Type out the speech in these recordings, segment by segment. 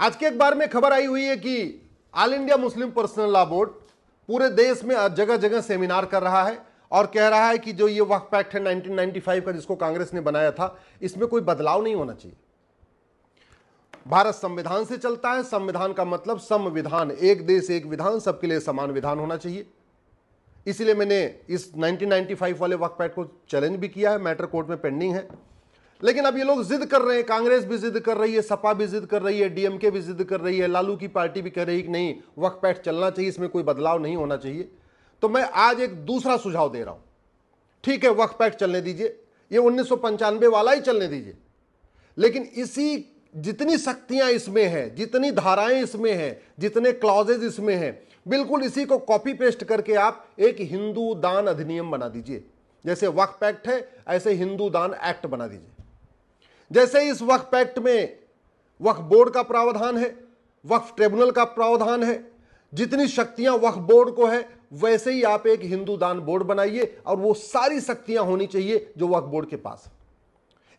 आज के अखबार में खबर आई हुई है कि all India Muslim personal law board पूरे देश में जगह जगह सेमिनार कर रहा है और कह रहा है कि जो ये वक्फ एक्ट है 1995 का, जिसको कांग्रेस ने बनाया था, इसमें कोई बदलाव नहीं होना चाहिए। भारत संविधान से चलता है, संविधान का मतलब संविधान, एक देश एक विधान, सबके लिए समान विधान होना चाहिए। इसलिए मैंने इस 1995 वाले वक्फ एक्ट को चैलेंज भी किया है, मैटर कोर्ट में पेंडिंग है। लेकिन अब ये लोग जिद कर रहे हैं, कांग्रेस भी जिद कर रही है, सपा भी जिद कर रही है, डीएमके भी जिद कर रही है, लालू की पार्टी भी कह रही है कि नहीं, वक्फ एक्ट चलना चाहिए, इसमें कोई बदलाव नहीं होना चाहिए। तो मैं आज एक दूसरा सुझाव दे रहा हूं। ठीक है, वक्फ एक्ट चलने दीजिए, ये 1995 वाला ही चलने दीजिए, लेकिन इसी जितनी शक्तियां इसमें हैं, जितनी धाराएं इसमें हैं, जितने क्लॉजेज इसमें हैं, बिल्कुल इसी को कॉपी पेस्ट करके आप एक हिंदू दान अधिनियम बना दीजिए। जैसे वक्फ एक्ट है, ऐसे हिंदू दान एक्ट बना दीजिए। जैसे इस वक्फ एक्ट में वक्फ बोर्ड का प्रावधान है, वक्फ ट्रिब्यूनल का प्रावधान है, जितनी शक्तियां वक्फ बोर्ड को है, वैसे ही आप एक हिंदू दान बोर्ड बनाइए और वो सारी शक्तियां होनी चाहिए जो वक्फ बोर्ड के पास है।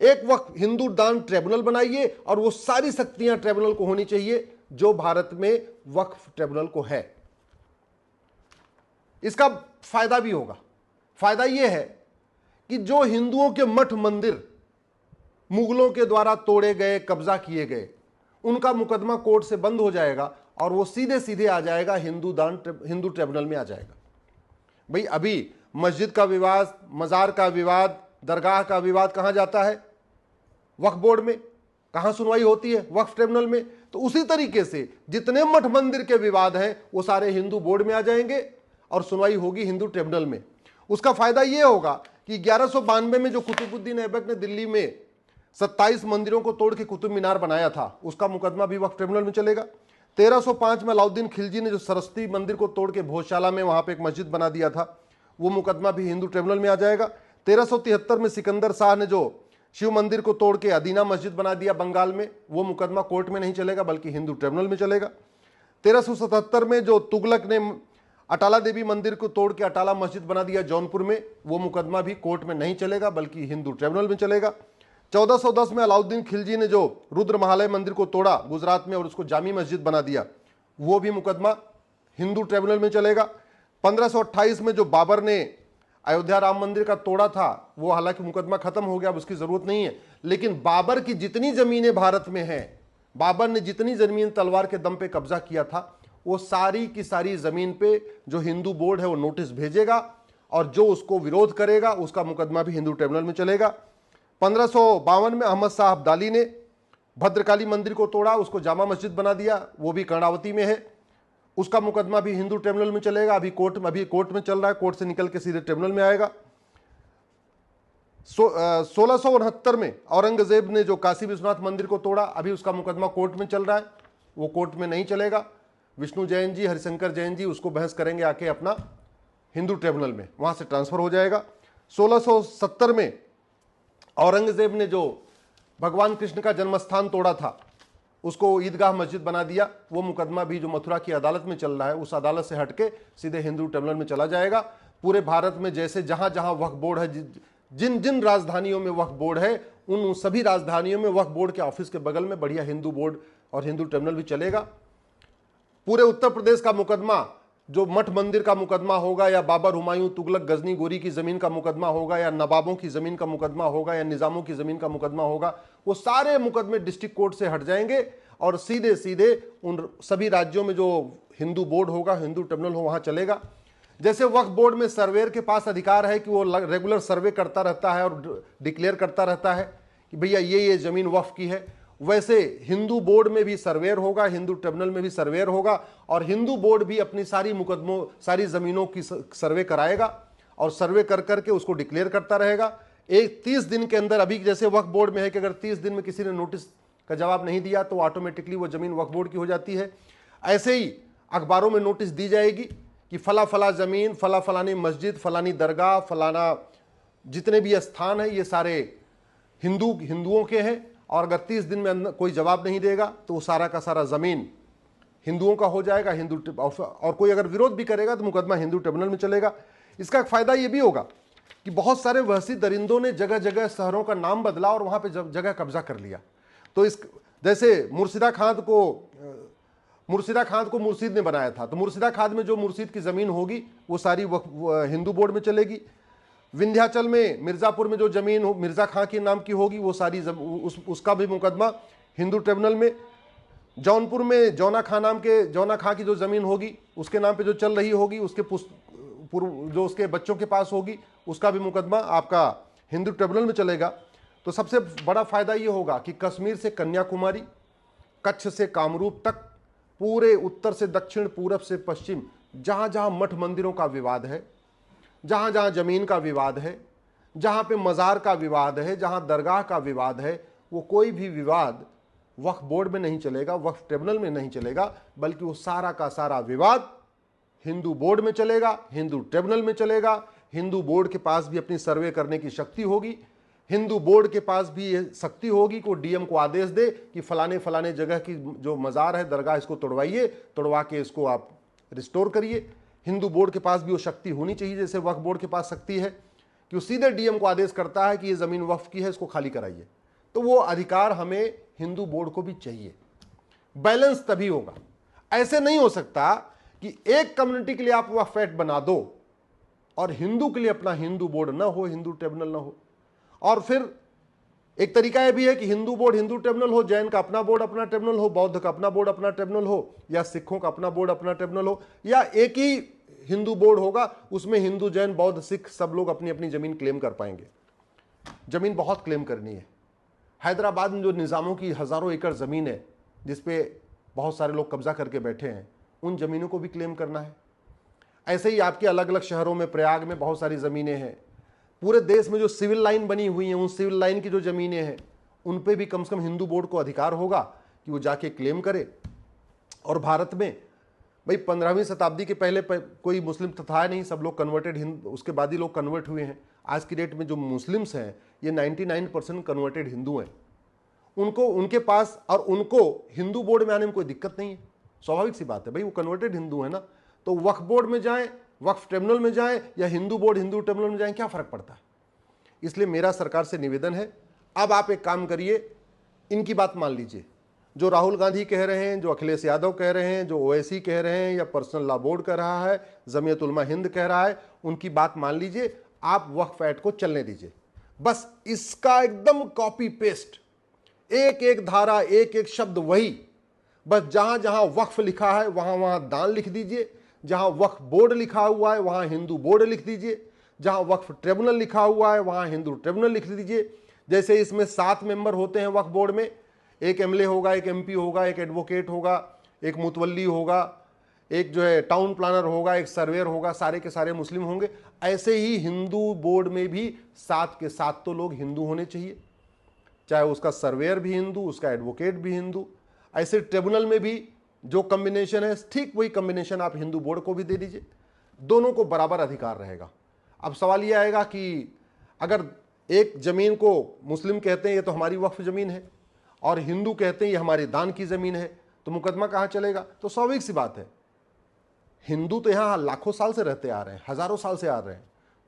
एक वक्फ हिंदू दान ट्रिब्यूनल बनाइए और वो सारी शक्तियां ट्रिब्यूनल को होनी चाहिए जो भारत में वक्फ ट्रिब्यूनल को है। इसका फायदा भी होगा। फायदा यह है कि जो हिंदुओं के मठ मंदिर मुगलों के द्वारा तोड़े गए, कब्जा किए गए, उनका मुकदमा कोर्ट से बंद हो जाएगा और वो सीधे सीधे आ जाएगा हिंदू ट्रिब्यूनल में आ जाएगा। भाई अभी मस्जिद का विवाद, मजार का विवाद, दरगाह का विवाद कहां जाता है? वक्फ बोर्ड में। कहां सुनवाई होती है? वक्फ ट्रिब्यूनल में। तो उसी तरीके से जितने मठ मंदिर के विवाद हैं वो सारे हिंदू बोर्ड में आ जाएंगे और सुनवाई होगी हिंदू ट्रिब्यूनल में। उसका फायदा यह होगा कि 1192 में जो कुतुबुद्दीन ऐबक ने दिल्ली में 27 मंदिरों को तोड़ के कुतुब मीनार बनाया था, उसका मुकदमा भी वक्फ ट्रिब्यूनल में चलेगा। 1305 में अलाउद्दीन खिलजी ने जो सरस्वती मंदिर को तोड़ के भोजशाला में वहां पे एक मस्जिद बना दिया था, वो मुकदमा भी हिंदू ट्रिब्यूनल में आ जाएगा। 1373 में सिकंदर शाह ने जो शिव मंदिर को तोड़ के अदीना मस्जिद बना दिया बंगाल में, वो मुकदमा कोर्ट में नहीं चलेगा बल्कि हिंदू ट्रिब्यूनल में चलेगा। 1377 में जो तुगलक ने अटाला देवी मंदिर को तोड़ के अटाला मस्जिद बना दिया जौनपुर में, वो मुकदमा भी कोर्ट में नहीं चलेगा बल्कि हिंदू ट्रिब्यूनल में चलेगा। 1410 में अलाउद्दीन खिलजी ने जो रुद्र महालय मंदिर को तोड़ा गुजरात में और उसको जामी मस्जिद बना दिया, वो भी मुकदमा हिंदू ट्रिब्यूनल में चलेगा। 1528 में जो बाबर ने अयोध्या राम मंदिर का तोड़ा था, वो हालांकि मुकदमा खत्म हो गया, अब उसकी जरूरत नहीं है, लेकिन बाबर की जितनी जमीनें भारत में हैं, बाबर ने जितनी जमीन तलवार के दम पे कब्जा किया था, वो सारी की सारी जमीन पे जो हिंदू बोर्ड है वो नोटिस भेजेगा और जो उसको विरोध करेगा उसका मुकदमा भी हिंदू ट्रिब्यूनल में चलेगा। 1552 में अहमद शाह अब्दाली ने भद्रकाली मंदिर को तोड़ा, उसको जामा मस्जिद बना दिया, वो भी कर्णावती में है, उसका मुकदमा भी हिंदू ट्रिब्यूनल में चलेगा। अभी कोर्ट में चल रहा है, कोर्ट से निकल के सीधे ट्रिब्यूनल में आएगा। 1669 में औरंगजेब ने जो काशी विश्वनाथ मंदिर को तोड़ा, अभी उसका मुकदमा कोर्ट में चल रहा है, वो कोर्ट में नहीं चलेगा। विष्णु जैन जी, हरिशंकर जैन जी उसको बहस करेंगे आके अपना हिंदू ट्रिब्यूनल में, वहां से ट्रांसफर हो जाएगा। 1670 में औरंगजेब ने जो भगवान कृष्ण का जन्मस्थान तोड़ा था, उसको ईदगाह मस्जिद बना दिया, वो मुकदमा भी जो मथुरा की अदालत में चल रहा है, उस अदालत से हटके सीधे हिंदू ट्रिब्यूनल में चला जाएगा। पूरे भारत में जैसे जहां जहां वक्फ बोर्ड है, जिन जिन राजधानियों में वक्फ बोर्ड है, उन सभी राजधानियों में वक्फ बोर्ड के ऑफिस के बगल में बढ़िया हिंदू बोर्ड और हिंदू ट्रिब्यूनल भी चलेगा। पूरे उत्तर प्रदेश का मुकदमा, जो मठ मंदिर का मुकदमा होगा या बाबर, हुमायूं, तुगलक, गजनी, गोरी की जमीन का मुकदमा होगा या नवाबों की जमीन का मुकदमा होगा या निजामों की जमीन का मुकदमा होगा, वो सारे मुकदमे डिस्ट्रिक्ट कोर्ट से हट जाएंगे और सीधे सीधे उन सभी राज्यों में जो हिंदू बोर्ड होगा, हिंदू ट्रिब्यूनल हो, वहां चलेगा। जैसे वक्फ बोर्ड में सर्वेयर के पास अधिकार है कि वो रेगुलर सर्वे करता रहता है और डिक्लेयर करता रहता है कि भैया ये जमीन वक्फ की है, वैसे हिंदू बोर्ड में भी सर्वेयर होगा, हिंदू ट्रिब्यूनल में भी सर्वेयर होगा और हिंदू बोर्ड भी अपनी सारी मुकदमों, सारी जमीनों की सर्वे कराएगा और सर्वे कर करके उसको डिक्लेयर करता रहेगा। एक 30 दिन के अंदर, अभी जैसे वक्फ बोर्ड में है कि अगर 30 दिन में किसी ने नोटिस का जवाब नहीं दिया तो ऑटोमेटिकली वो जमीन वक्फ बोर्ड की हो जाती है। ऐसे ही अखबारों में नोटिस दी जाएगी कि फला फला जमीन, फला फलानी मस्जिद, फलानी दरगाह, फलाना जितने भी स्थान है ये सारे हिंदुओं के हैं और अगर 30 दिन में कोई जवाब नहीं देगा तो वो सारा का सारा जमीन हिंदुओं का हो जाएगा। और कोई अगर विरोध भी करेगा तो मुकदमा हिंदू ट्रिब्यूनल में चलेगा। इसका एक फायदा ये भी होगा कि बहुत सारे वहशी दरिंदों ने जगह जगह शहरों का नाम बदला और वहां पे जगह कब्जा कर लिया। तो इस जैसे मुर्शिदा खान को मुर्शिदा खाद को मुर्शीद ने बनाया था, तो मुर्शिदा खाद में जो मुर्शीद की ज़मीन होगी वो सारी हिंदू बोर्ड में चलेगी। विंध्याचल में मिर्ज़ापुर में जो ज़मीन हो मिर्ज़ा खां के नाम की होगी वो सारी उसका भी मुकदमा हिंदू ट्रिब्यूनल में। जौनपुर में जौना खां की जो ज़मीन होगी उसके नाम पे जो चल रही होगी, उसके पूर्व जो उसके बच्चों के पास होगी, उसका भी मुकदमा आपका हिंदू ट्रिब्यूनल में चलेगा। तो सबसे बड़ा फ़ायदा ये होगा कि कश्मीर से कन्याकुमारी, कच्छ से कामरूप तक, पूरे उत्तर से दक्षिण, पूरब से पश्चिम, जहाँ जहाँ मठ मंदिरों का विवाद है, जहाँ जहाँ ज़मीन का विवाद है, जहाँ पे मज़ार का विवाद है, जहाँ दरगाह का विवाद है, वो कोई भी विवाद वक्फ बोर्ड में नहीं चलेगा, वक्फ ट्रिब्यूनल में नहीं चलेगा, बल्कि वो सारा का सारा विवाद हिंदू बोर्ड में चलेगा, हिंदू ट्रिब्यूनल में चलेगा। हिंदू बोर्ड के पास भी अपनी सर्वे करने की शक्ति होगी। हिंदू बोर्ड के पास भी ये शक्ति होगी कि डीएम को आदेश दे कि फलाने फलाने जगह की जो मज़ार है, दरगाह, इसको तोड़वाइए, तोड़वा के इसको आप रिस्टोर करिए। हिंदू बोर्ड के पास भी वो शक्ति होनी चाहिए, जैसे वक्फ बोर्ड के पास शक्ति है कि वो सीधे डीएम को आदेश करता है कि ये ज़मीन वक्फ की है, इसको खाली कराइए। तो वो अधिकार हमें हिंदू बोर्ड को भी चाहिए। बैलेंस तभी होगा। ऐसे नहीं हो सकता कि एक कम्युनिटी के लिए आप वक्फ एक्ट बना दो और हिंदू के लिए अपना हिंदू बोर्ड ना हो, हिंदू ट्रिब्यूनल ना हो। और फिर एक तरीका यह भी है कि हिंदू बोर्ड हिंदू ट्रिब्यूनल हो, जैन का अपना बोर्ड अपना ट्रिब्यूनल हो, बौद्ध का अपना बोर्ड अपना ट्रिब्यूनल हो, या सिखों का अपना बोर्ड अपना ट्रिब्यूनल हो, या एक ही हिंदू बोर्ड होगा, उसमें हिंदू, जैन, बौद्ध, सिख सब लोग अपनी अपनी ज़मीन क्लेम कर पाएंगे। ज़मीन बहुत क्लेम करनी है। हैदराबाद में जो निज़ामों की हज़ारों एकड़ ज़मीन है जिसपे बहुत सारे लोग कब्जा करके बैठे हैं, उन ज़मीनों को भी क्लेम करना है। ऐसे ही आपके अलग अलग शहरों में, प्रयाग में बहुत सारी ज़मीनें हैं। पूरे देश में जो सिविल लाइन बनी हुई हैं, उन सिविल लाइन की जो ज़मीनें हैं उन पे भी कम से कम हिंदू बोर्ड को अधिकार होगा कि वो जाके क्लेम करे। और भारत में भाई 15वीं शताब्दी के पहले कोई मुस्लिम तो था नहीं, सब लोग कन्वर्टेड हिंदू, उसके बाद ही लोग कन्वर्ट हुए हैं। आज की डेट में जो मुस्लिम्स हैं ये 99% कन्वर्टेड हिंदू हैं। उनको उनके पास और उनको हिंदू बोर्ड में आने में कोई दिक्कत नहीं है, स्वाभाविक सी बात है भाई, वो कन्वर्टेड हिंदू है ना। तो वक्फ बोर्ड में जाएं, वक्फ ट्रिब्यूनल में जाएं, या हिंदू बोर्ड हिंदू ट्रिब्यूनल में जाएं, क्या फ़र्क पड़ता है। इसलिए मेरा सरकार से निवेदन है, अब आप एक काम करिए, इनकी बात मान लीजिए। जो राहुल गांधी कह रहे हैं, जो अखिलेश यादव कह रहे हैं, जो ओवैसी कह रहे हैं, या पर्सनल लॉ बोर्ड कह रहा है, जमीयत उलमा हिंद कह रहा है, उनकी बात मान लीजिए। आप वक्फ एक्ट को चलने दीजिए। बस इसका एकदम कॉपी पेस्ट, एक एक धारा, एक एक शब्द वही। बस जहां जहां वक्फ लिखा है वहां वहां दान लिख दीजिए, जहां वक्फ बोर्ड लिखा हुआ है वहां हिंदू बोर्ड लिख दीजिए, जहां वक्फ ट्रिब्यूनल लिखा हुआ है वहां हिंदू ट्रिब्यूनल लिख दीजिए। जैसे इसमें 7 मेंबर होते हैं वक्फ बोर्ड में, एक एमएलए होगा, एक एमपी होगा, एक एडवोकेट होगा, एक मुतवल्ली होगा, एक जो है टाउन प्लानर होगा, एक सर्वेयर होगा, सारे के सारे मुस्लिम होंगे। ऐसे ही हिंदू बोर्ड में भी 7 के 7 तो लोग हिंदू होने चाहिए, चाहे उसका सर्वेयर भी हिंदू, उसका एडवोकेट भी हिंदू। ऐसे ट्रिब्यूनल में भी जो कम्बिनेशन है, ठीक वही कम्बिनेशन आप हिंदू बोर्ड को भी दे दीजिए, दोनों को बराबर अधिकार रहेगा। अब सवाल यह आएगा कि अगर एक ज़मीन को मुस्लिम कहते हैं ये तो हमारी वक्फ ज़मीन है, और हिंदू कहते हैं ये हमारी दान की ज़मीन है, तो मुकदमा कहाँ चलेगा। तो स्वाभाविक सी बात है, हिंदू तो यहाँ लाखों साल से रहते आ रहे हैं, हज़ारों साल से आ रहे हैं,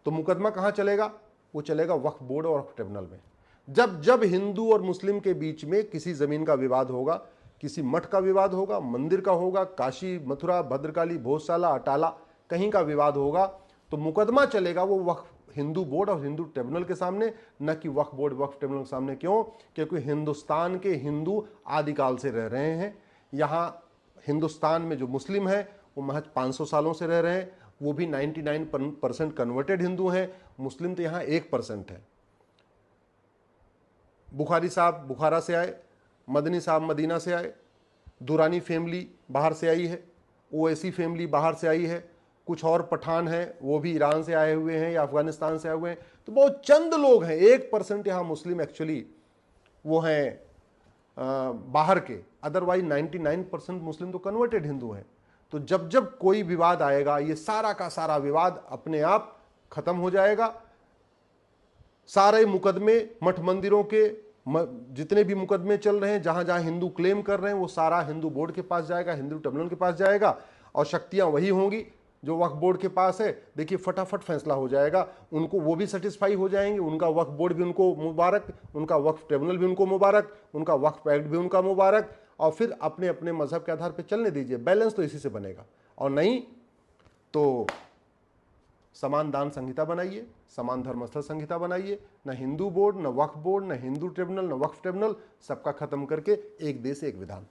तो मुकदमा कहाँ चलेगा, वो चलेगा वक्फ बोर्ड और वक्फ ट्रिब्यूनल में। जब जब हिंदू और मुस्लिम के बीच में किसी ज़मीन का विवाद होगा, किसी मठ का विवाद होगा, मंदिर का होगा, काशी, मथुरा, भद्रकाली, भोजशाला, अटाला, कहीं का विवाद होगा, तो मुकदमा चलेगा वो वक्फ हिंदू बोर्ड और हिंदू ट्रिब्यूनल के सामने, न कि वक्फ बोर्ड वक्फ ट्रिब्यूनल के सामने। क्यों? क्योंकि हिंदुस्तान के हिंदू आदिकाल से रह रहे हैं। यहाँ हिंदुस्तान में जो मुस्लिम हैं वो महज 500 सालों से रह रहे हैं, वो भी 99% कन्वर्टेड हिंदू हैं। मुस्लिम तो यहाँ 1% है। बुखारी साहब बुखारा से आए, मदनी साहब मदीना से आए, दुरानी फैमिली बाहर से आई है, ओवैसी फैमिली बाहर से आई है, कुछ और पठान हैं वो भी ईरान से आए हुए हैं या अफगानिस्तान से आए हुए हैं। तो बहुत चंद लोग हैं, 1% यहाँ मुस्लिम एक्चुअली वो हैं बाहर के, अदरवाइज 99% मुस्लिम तो कन्वर्टेड हिंदू हैं। तो जब जब कोई विवाद आएगा, ये सारा का सारा विवाद अपने आप खत्म हो जाएगा। सारे मुकदमे मठ मंदिरों के जितने भी मुकदमे चल रहे हैं, जहां जहां हिंदू क्लेम कर रहे हैं, वो सारा हिंदू बोर्ड के पास जाएगा, हिंदू ट्रिब्यूनल के पास जाएगा, और शक्तियां वही होंगी जो वक्फ बोर्ड के पास है। देखिए फटाफट फैसला हो जाएगा, उनको वो भी सेटिस्फाई हो जाएंगे, उनका वक्फ बोर्ड भी उनको मुबारक, उनका वक्फ ट्रिब्यूनल भी उनको मुबारक, उनका वक्फ एक्ट भी उनका मुबारक, और फिर अपने अपने मजहब के आधार पर चलने दीजिए। बैलेंस तो इसी से बनेगा, और नहीं तो समान दान संहिता बनाइए, समान धर्मस्थल संहिता बनाइए। न हिंदू बोर्ड, न वक्फ बोर्ड, न हिंदू ट्रिब्यूनल, न वक्फ ट्रिब्यूनल, सबका खत्म करके एक देश एक विधान।